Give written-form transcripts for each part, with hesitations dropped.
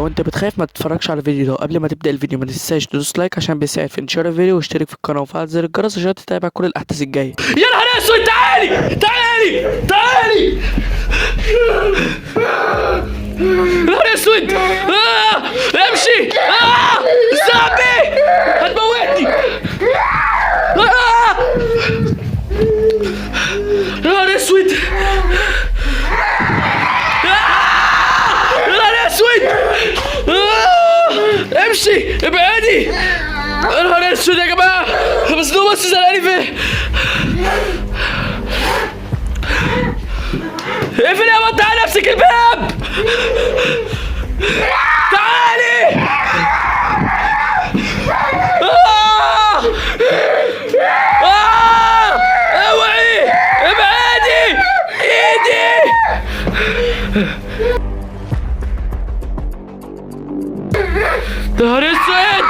انت بتخاف ما تتفرجش على الفيديو ده. قبل ما تبدأ الفيديو ما تنساش تدوس لايك عشان بيساعد في انتشار الفيديو، واشترك في القناة وفعل زر الجرس عشان تتابع كل الأحداث الجاية. يا نهار اسود، تعالي تعالي تعالي. يا نهار اسود، امشي. زامبي هتموتني. يا نهار اسود، يا نهار اسود. امشي ابعدي. يا نهار اسود يا جماعه، بس دول بس زنقني فين. اقفل يا بنت على نفسك الباب. تعالي. اوعي ابعدي ايدي. نهار اسود.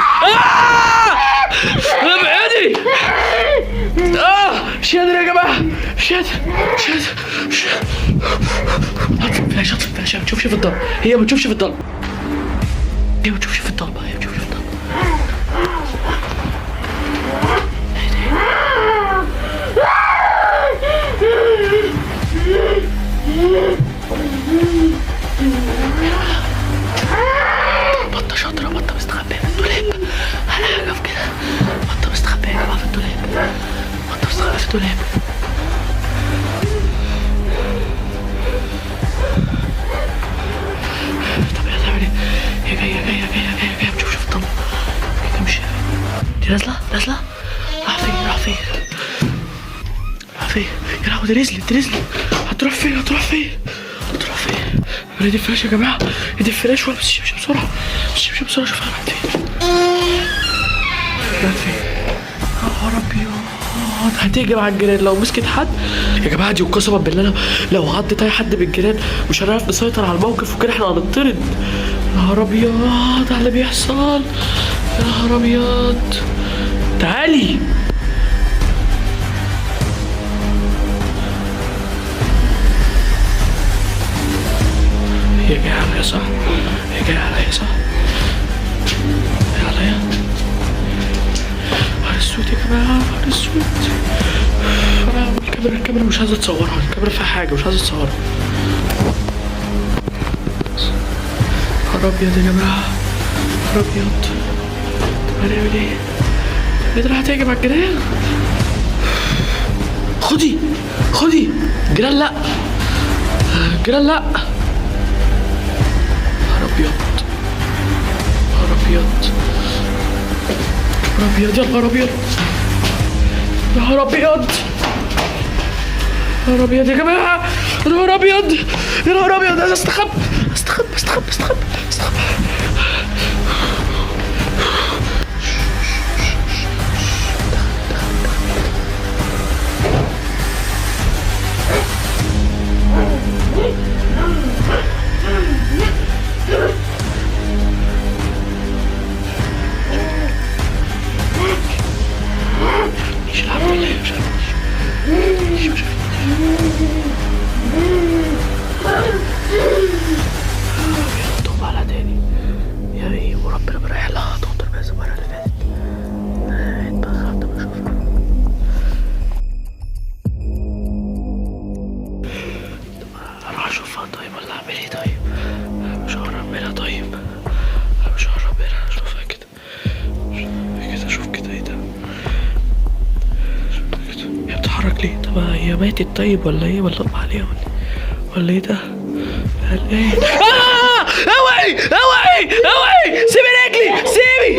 ابعدي. مش قادر يا جماعه، مش قادر. هطفي الفلاش، ما بتشوفش في الضلمه. هي ما بتشوفش في الضلمه. بطة شاطرة، بطة مستخبية في الدولاب. أنا هقف كده. بطة مستخبية يا جماعة في الدولاب. طب يا تعمل ايه؟ هي جاية بتشوفش في الضلمة. تمشي. دي نازلة. راح فين؟ يا لهوي، دي نزلت. هتروح فين؟ ايدي الفلاش يا جماعة، ايدي الفلاش. ولا بس امشي بسرعة، شوف انا راحت فين. يا نهار ابيض، هتهجم على الجيران لو مسكت حد يا جماعة. دي قسما بالله لو عضت اي حد بالجيران مش هنعرف نسيطر على الموقف، وكده احنا هنطرد. يا نهار ابيض على اللي بيحصل. يا نهار ابيض. تعالي. هي جاية عليا صح؟ نهار اسود يا جماعة، أنا الكاميرا مش عايزة تصورها. الكاميرا فيها حاجة مش عايزة تصورها. نهار أبيض يا جماعة، طب هنعمل ايه؟ قادر هتهجم على الجيران. خدي. جيران لا. نهار ابيض. يا نهار ابيض يا جماعه. يا نهار ابيض. عايز استخبى. توب على تاني يا ايه، وربنا بريح لها تقدر بس المره اللي فاتت. اتبخرت بشوفها. اروح اشوفها طيب ولا اعمل ايه؟ طيب مش هقرب منها. اشوفها كده. اشوف كده ايه ده؟ هي بتتحرك ليه؟ طب هي ماتت طيب ولا ايه؟ ولا اقطع عليها ولا ايه ده؟ قال ايه؟ اوعي سيبي رجلي، سيبي.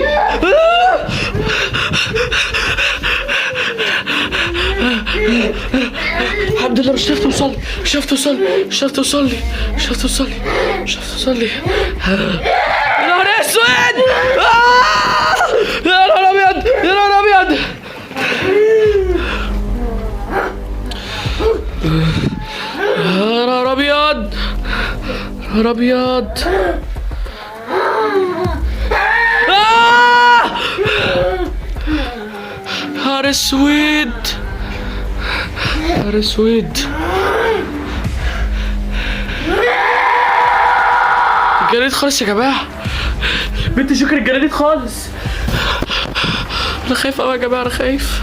الحمد لله مش عارف توصل لي. يا نهار اسود. يا نهار ابيض. نهار اسود. جريت خالص يا جماعة. بنت جوكر اتجننت خالص. انا خايف قوي يا جماعه، انا خايف.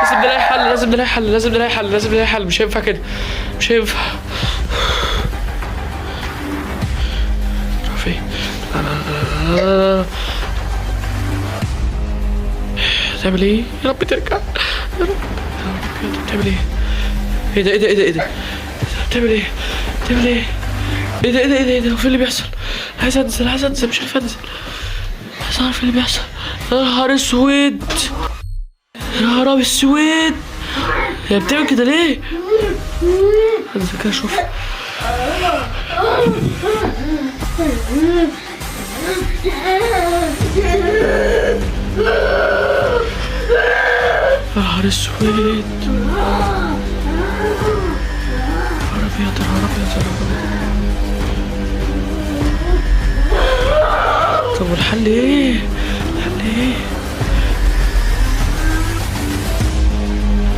لازم نلاقي حل، لازم نلاقي حل، لازم نلاقي حل، لازم نلاقي حل. مش هينفع كده، مش هينفع. فين؟ تعمل ايه؟ يا رب ترجع يا رب، يا رب بتعمل ايه؟ ايه ده ايه ده ايه ده ايه ده؟ بتعمل ايه؟ بتعمل ايه؟ ايه ده ايه ده ايه ده ايه ده؟ هو في اللي بيحصل؟ عايز انزل، عايز انزل، مش عارف انزل، عايز اعرف اللي بيحصل. يا نهار اسود، يا نهار اسود، هي بتعمل كده ليه؟ انزل كده اشوف. يا نهار اسود، يا رب يا ترى، يا رب يا ترى. طب والحل ايه؟ الحل ايه؟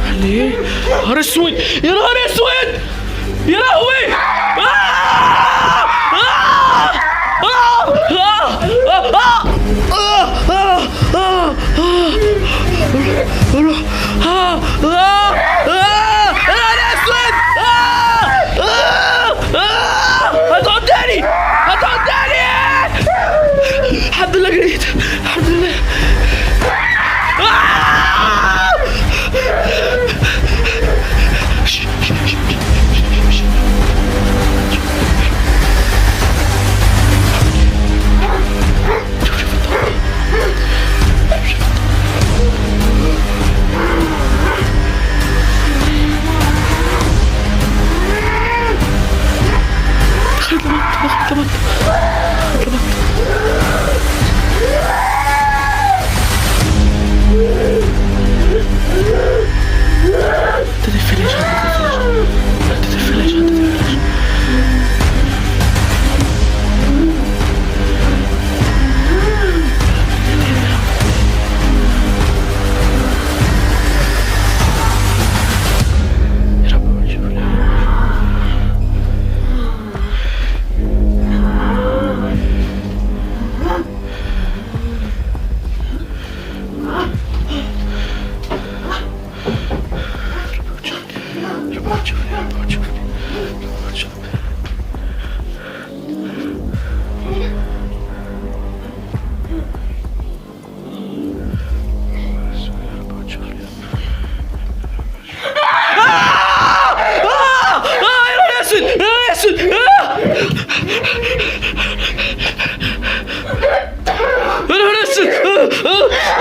الحل ايه؟ يا نهار اسود، يا نهار اسود، يا لهوي. هتقعدني، هتقعدني. الحمد لله جريت، الحمد لله.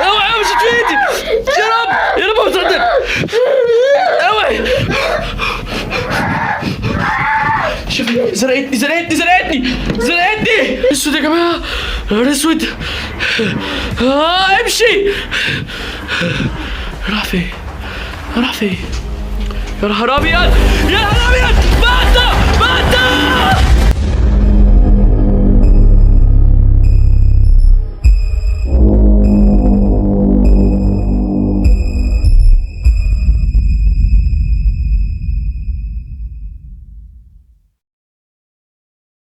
اوعى مشيت في ايدي، يا رب يا رب مصدق. اوعى، شوفي زرقتني زرقتني زرقتني زرقتني. اسود يا جماعه، نهار اسود. امشي. راح فين؟ راح فين؟ يا نهار ابيض، يا نهار ابيض.